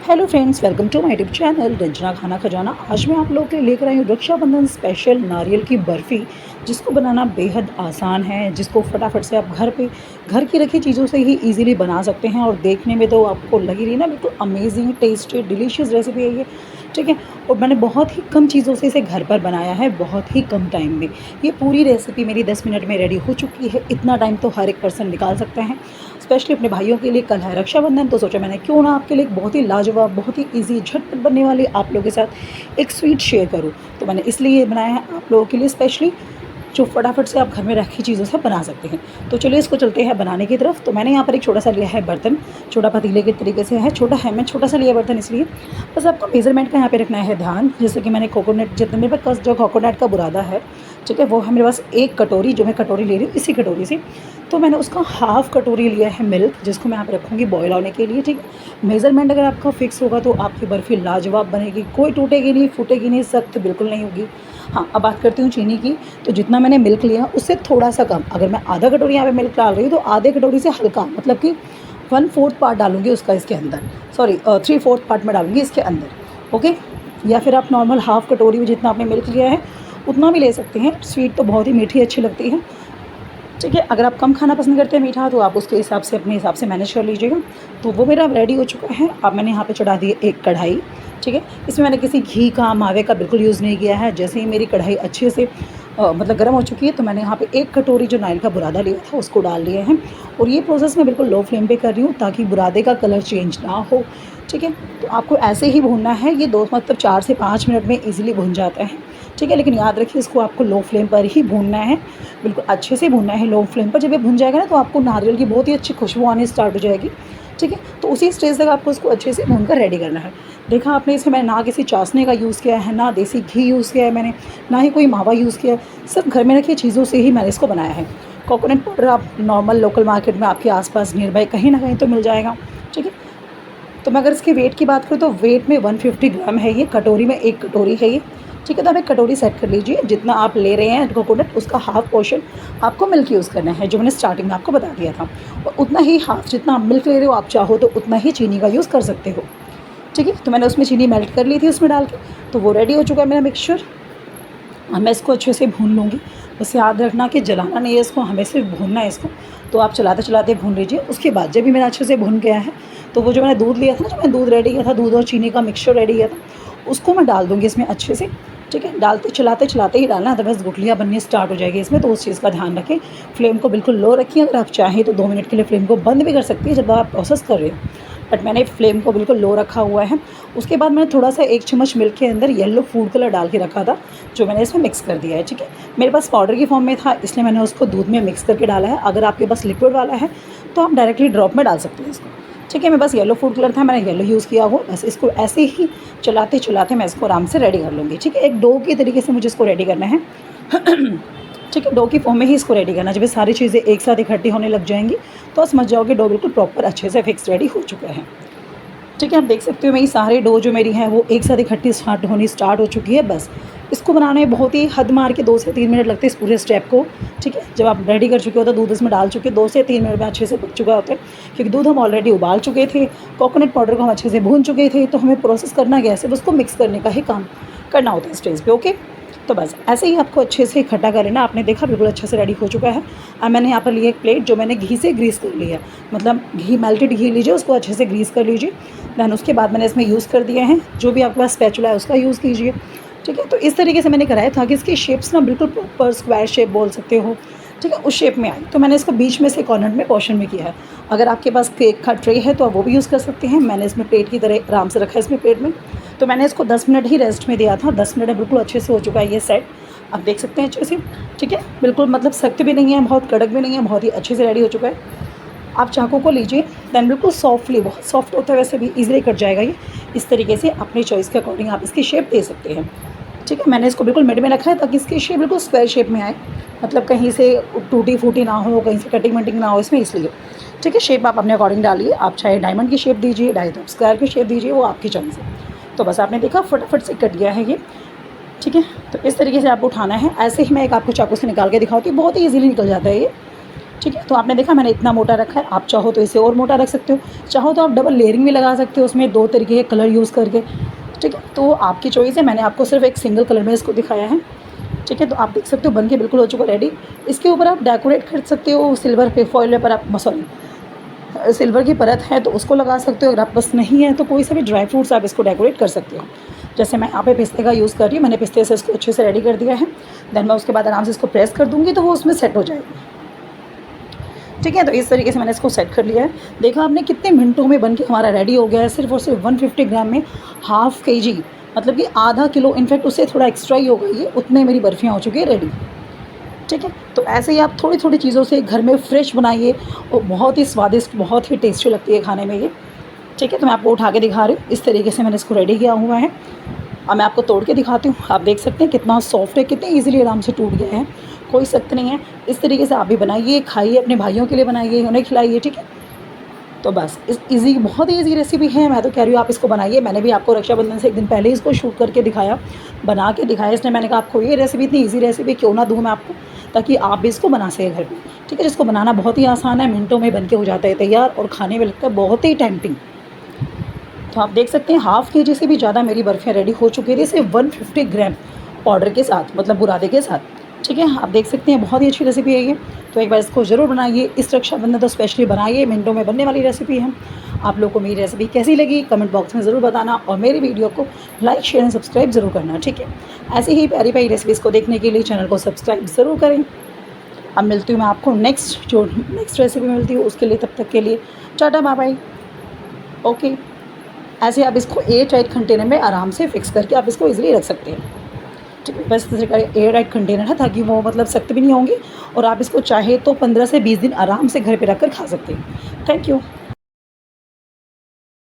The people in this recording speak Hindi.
Hello friends, welcome to my YouTube channel Ranjana Khana Khazana. आज मैं आप लोगों के लिए लेकर आई हूँ रक्षाबंधन स्पेशल नारियल की बर्फ़ी, जिसको बनाना बेहद आसान है, जिसको फटाफट से आप घर की रखी चीज़ों से ही इजीली बना सकते हैं। और देखने में तो आपको लग ही रही ना, बिल्कुल अमेजिंग टेस्टी डिलीशियस रेसिपी है ये। ठीक है, और मैंने बहुत ही कम चीज़ों से इसे घर पर बनाया है, बहुत ही कम टाइम में। ये पूरी रेसिपी मेरी 10 मिनट में रेडी हो चुकी है। इतना टाइम तो हर एक पर्सन निकाल सकते हैं, स्पेशली अपने भाइयों के लिए। कल है रक्षाबंधन, तो सोचा मैंने क्यों ना आपके लिए एक बहुत ही लाजवाब, बहुत ही ईज़ी, झटपट बनने वाली आप लोगों के साथ एक स्वीट शेयर करूँ। तो मैंने इसलिए ये बनाया है आप लोगों के लिए स्पेशली, जो फटाफट से आप घर में रखी चीज़ों से बना सकते हैं। तो चलिए इसको चलते हैं बनाने की तरफ। तो मैंने यहाँ पर एक छोटा सा लिया है बर्तन, छोटा पतीले के तरीके से है, छोटा है, मैं छोटा सा लिया बर्तन इसलिए। बस आपको मेज़रमेंट का यहाँ पे रखना है ध्यान। जैसे कि मैंने कोकोनट, जितना मेरे पास जो कोकोनट का बुरादा है, ठीक है, वो है मेरे पास 1 कटोरी, जो मैं कटोरी ले रही हूँ इसी कटोरी से। तो मैंने उसका हाफ़ कटोरी लिया है मिल्क, जिसको मैं यहाँ पे रखूँगी बॉयल होने के लिए। ठीक है, मेज़रमेंट अगर आपका फिक्स होगा तो आपकी बर्फ़ी लाजवाब बनेगी, कोई टूटेगी नहीं, फूटेगी नहीं, सख्त बिल्कुल नहीं होगी। हाँ, अब बात करती हूँ चीनी की। तो जितना मैंने मिल्क लिया उससे थोड़ा सा कम, अगर मैं आधा कटोरी यहाँ पे मिल्क डाल रही हूँ तो आधे कटोरी से हल्का, मतलब कि 1/4 पार्ट डालूँगी उसका इसके अंदर, सॉरी 3/4 पार्ट में डालूँगी इसके अंदर। ओके, या फिर आप नॉर्मल हाफ़ कटोरी में जितना आपने मिल्क लिया है उतना भी ले सकते हैं। स्वीट तो बहुत ही मीठी अच्छी लगती है। ठीक है, अगर आप कम खाना पसंद करते हैं मीठा, तो आप उसके हिसाब से, अपने हिसाब से मैनेज कर लीजिएगा। तो वो मेरा रेडी हो चुका है। अब मैंने यहाँ पे चढ़ा दी एक कढ़ाई। ठीक है, इसमें मैंने किसी घी का, मावे का बिल्कुल यूज़ नहीं किया है। जैसे ही मेरी कढ़ाई अच्छे से मतलब गर्म हो चुकी है, तो मैंने यहाँ पे 1 कटोरी जो नारियल का बुरादा लिया था उसको डाल दिया है। और ये प्रोसेस मैं बिल्कुल लो फ्लेम पे कर रही हूँ, ताकि बुरादे का कलर चेंज ना हो। ठीक है, तो आपको ऐसे ही भूनना है। ये 2 मतलब 4 से 5 मिनट में ईज़िली भुन जाता है। ठीक है, लेकिन याद रखिए इसको आपको लो फ्लेम पर ही भूनना है, बिल्कुल अच्छे से भूनना है लो फ्लेम पर। जब ये भुन जाएगा ना, तो आपको नारियल की बहुत ही अच्छी खुशबू आनी स्टार्ट हो जाएगी। ठीक है, तो उसी स्टेज तक आपको उसको अच्छे से भून कर रेडी करना है। देखा आपने, इसमें मैंने ना किसी चाशनी का यूज़ किया है, ना देसी घी यूज़ किया है मैंने, ना ही कोई मावा यूज़ किया है। सब घर में रखी चीज़ों से ही मैंने इसको बनाया है। कोकोनट पाउडर आप नॉर्मल लोकल मार्केट में आपके आस-पास नियर बाय कहीं ना कहीं तो मिल जाएगा। ठीक है, तो मैं अगर इसके वेट की बात करूँ तो वेट में 150 ग्राम है ये, कटोरी में 1 कटोरी है ये। ठीक है, तो आप एक कटोरी सेट कर लीजिए। जितना आप ले रहे हैं कोकोनट, उसका हाफ़ पोर्शन आपको मिल्क यूज़ करना है, जो मैंने स्टार्टिंग में आपको बता दिया था। और उतना ही हाफ़, जितना आप मिल्क ले रहे हो, आप चाहो तो उतना ही चीनी का यूज़ कर सकते हो। ठीक है, तो मैंने उसमें चीनी मेल्ट कर ली थी उसमें डाल के। तो वो रेडी हो चुका है मेरा मिक्सचर। अब मैं इसको अच्छे से भून लूँगी। बस याद रखना कि जलाना नहीं है इसको, हमें सिर्फ भूनना है इसको। तो आप चलाते चलाते भून लीजिए। उसके बाद जब भी मेरा अच्छे से भुन गया है, तो वो जो मैंने दूध लिया था ना, जो मैंने दूध रेडी किया था, दूध और चीनी का मिक्सचर रेडी किया था, उसको मैं डाल दूँगी इसमें अच्छे से। ठीक है, डालते चलाते चलाते ही डालना, अदरवाइज़ गुठलियाँ बननी स्टार्ट हो जाएगी इसमें। तो उस चीज़ का ध्यान रखें। फ्लेम को बिल्कुल लो रखिए। अगर आप चाहें तो 2 मिनट के लिए फ्लेम को बंद भी कर सकती है जब आप प्रोसेस कर रहे हो, बट मैंने फ्लेम को बिल्कुल लो रखा हुआ है। उसके बाद मैंने थोड़ा सा 1 चम्मच मिल्क के अंदर येलो फूड कलर डाल के रखा था, जो मैंने इसमें मिक्स कर दिया है। ठीक है, मेरे पास पाउडर की फॉर्म में था, इसलिए मैंने उसको दूध में मिक्स करके डाला है। अगर आपके पास लिक्विड वाला है तो आप डायरेक्टली ड्रॉप में डाल सकते हैं इसको। ठीक है, मेरे पास येलो फूड कलर था, मैंने येलो यूज़ किया हुआ। बस इसको ऐसे ही चलाते चलाते मैं इसको आराम से रेडी कर लूँगी। ठीक है, एक डो के तरीके से मुझे इसको रेडी करना है। ठीक है, डो की फॉर्म में ही इसको रेडी करना। जब ये सारी चीज़ें एक साथ इकट्ठी होने लग जाएंगी, तो आप समझ जाओगे डो बिल्कुल प्रॉपर अच्छे से फिक्स रेडी हो चुका है। ठीक है, आप देख सकते हो मेरी सारे डो जो मेरी हैं वो एक साथ इकट्ठी होनी स्टार्ट हो चुकी है। बस इसको बनाने में बहुत ही हद मार के 2 से 3 मिनट लगते हैं इस पूरे स्टेप को। ठीक है, जब आप रेडी कर चुके हो तो दूध इसमें डाल चुके, 2 से 3 मिनट में अच्छे से पक चुका होता है, क्योंकि दूध हम ऑलरेडी उबाल चुके थे, कोकोनट पाउडर को हम अच्छे से भून चुके थे। तो हमें प्रोसेस करना क्या है, सिर्फ उसको मिक्स करने का ही काम करना होता है स्टेज पर। ओके, तो बस ऐसे ही आपको अच्छे से इकट्ठा कर लेना। आपने देखा बिल्कुल अच्छे से रेडी हो चुका है। अब मैंने यहाँ पर लिया एक प्लेट, जो मैंने घी से ग्रीस कर लिया है, मतलब घी, मेल्टेड घी लीजिए, उसको अच्छे से ग्रीस कर लीजिए। दैन उसके बाद मैंने इसमें यूज़ कर दिया है, जो भी आपके पास स्पैचुला है उसका यूज़ कीजिए। ठीक है, तो इस तरीके से मैंने कराया था कि इसकी शेप्स ना बिल्कुल प्रॉपर स्क्वायर शेप बोल सकते हो। ठीक है, उस शेप में आई। तो मैंने इसको बीच में से कॉर्नर में पोर्शन में किया है। अगर आपके पास केक का ट्रे है तो आप वो भी यूज़ कर सकते हैं। मैंने इसमें प्लेट की तरह आराम से रखा है इसमें प्लेट में। तो मैंने इसको 10 मिनट ही रेस्ट में दिया था। 10 मिनट में बिल्कुल अच्छे से हो चुका है ये सेट, आप देख सकते हैं अच्छे से। ठीक है, बिल्कुल मतलब सख्त भी नहीं है, बहुत कड़क भी नहीं है, बहुत ही अच्छे से रेडी हो चुका है। आप चाकू को लीजिए, दैन बिल्कुल सॉफ्टली, बहुत सॉफ्ट होता है वैसे भी, ईजिली कट जाएगा ये। इस तरीके से अपनी चॉइस के अकॉर्डिंग आप इसकी शेप दे सकते हैं। ठीक है, मैंने इसको बिल्कुल मिड में रखा है ताकि इसकी शेप बिल्कुल स्क्वायर शेप में आए, मतलब कहीं से टूटी फूटी ना हो, कहीं से कटिंग वटिंग ना हो इसमें, इसलिए। ठीक है, शेप आप अपने अकॉर्डिंग डालिए। आप चाहे डायमंड की शेप दीजिए, चाहे तो स्क्वायर की शेप दीजिए, वो आपकी चॉइस है। तो बस आपने देखा फटाफट से कट गया है ये। ठीक है, तो इस तरीके से आपको उठाना है। ऐसे ही मैं एक आपको चाकू से निकाल के दिखाती हूँ, बहुत ही ईजिली निकल जाता है ये। ठीक है। तो आपने देखा मैंने इतना मोटा रखा है, आप चाहो तो इसे और मोटा रख सकते हो, चाहो तो आप डबल लेयरिंग भी लगा सकते हो उसमें 2 तरीके के कलर यूज़ करके, ठीक है। तो आपकी चॉइस है, मैंने आपको सिर्फ एक सिंगल कलर में इसको दिखाया है, ठीक है। तो आप देख सकते हो बन के बिल्कुल हो चुका रेडी। इसके ऊपर आप डेकोरेट कर सकते हो सिल्वर पे फॉइल पर, आप सॉरी सिल्वर की परत है तो उसको लगा सकते हो, अगर आप पास नहीं है तो कोई सा भी ड्राई फ्रूट्स आप इसको डेकोरेट कर सकते हो। जैसे मैं यहाँ पे पिस्ते का यूज़ कर रही हूँ, मैंने पिस्ते से इसको अच्छे से रेडी कर दिया है। देन मैं उसके बाद आराम से इसको प्रेस कर दूँगी तो वो उसमें सेट हो जाएगा, ठीक है। तो इस तरीके से मैंने इसको सेट कर लिया है। देखा आपने कितने मिनटों में बन के हमारा रेडी हो गया है, सिर्फ और सिर्फ 150 ग्राम में हाफ़ kg, मतलब कि आधा किलो, इनफैक्ट उससे थोड़ा एक्स्ट्रा ही होगा ये, उतने मेरी बर्फ़ियाँ हो चुकी है रेडी, ठीक है। तो ऐसे ही आप थोड़ी थोड़ी चीज़ों से घर में फ्रेश बनाइए और बहुत ही स्वादिष्ट, बहुत ही टेस्टी लगती है खाने में ये, ठीक है। तो मैं आपको उठा के दिखा रही हूँ, इस तरीके से मैंने इसको रेडी किया हुआ है। अब मैं आपको तोड़ के दिखाती हूँ, आप देख सकते हैं कितना सॉफ्ट है, कितने ईज़िली आराम से टूट गया है, कोई सख्त नहीं है। इस तरीके से आप भी बनाइए, खाइए, अपने भाइयों के लिए बनाइए, उन्हें खिलाइए, ठीक है। तो बस इस ईज़ी, बहुत ही ईज़ी रेसिपी है, मैं तो कह रही हूँ आप इसको बनाइए। मैंने भी आपको रक्षाबंधन से एक दिन पहले ही इसको शूट करके दिखाया, बना के दिखाया, इसलिए मैंने कहा आपको ये रेसिपी, इतनी ईज़ी रेसिपी क्यों ना दूँ मैं आपको, ताकि आप भी इसको बना सकें घर पे, ठीक है। जिसको बनाना बहुत ही आसान है, मिनटों में बन के हो जाता है तैयार और खाने में लगता है बहुत ही टेम्पटिंग। तो आप देख सकते हैं हाफ़ kg से भी ज़्यादा मेरी बर्फ़ियाँ रेडी हो चुकी थी, सिर्फ 150 ग्राम पाउडर के साथ, मतलब बुरादे के साथ, ठीक है। आप देख सकते हैं बहुत ही अच्छी रेसिपी है ये, तो एक बार इसको ज़रूर बनाइए, इस रक्षाबंधन तो स्पेशली बनाइए, मिनटों में बनने वाली रेसिपी है। आप लोगों को मेरी रेसिपी कैसी लगी कमेंट बॉक्स में ज़रूर बताना, और मेरी वीडियो को लाइक, शेयर एंड सब्सक्राइब ज़रूर करना, ठीक है। ऐसी ही प्यारी प्यारी रेसिपीज़ को देखने के लिए चैनल को सब्सक्राइब ज़रूर करें। अब मिलती हूँ मैं आपको नेक्स्ट रेसिपी में मिलती हूँ, उसके लिए तब तक के लिए टाटा बाय बाय, ओके। ऐसे आप इसको एयर टाइट कंटेनर में आराम से फिक्स करके आप इसको इजीली रख सकते हैं, ठीक है। बस एयर टाइट कंटेनर है ताकि वो मतलब सख्त भी नहीं होंगे, और आप इसको चाहे तो 15 से 20 दिन आराम से घर पे रख कर खा सकते हैं। Thank you.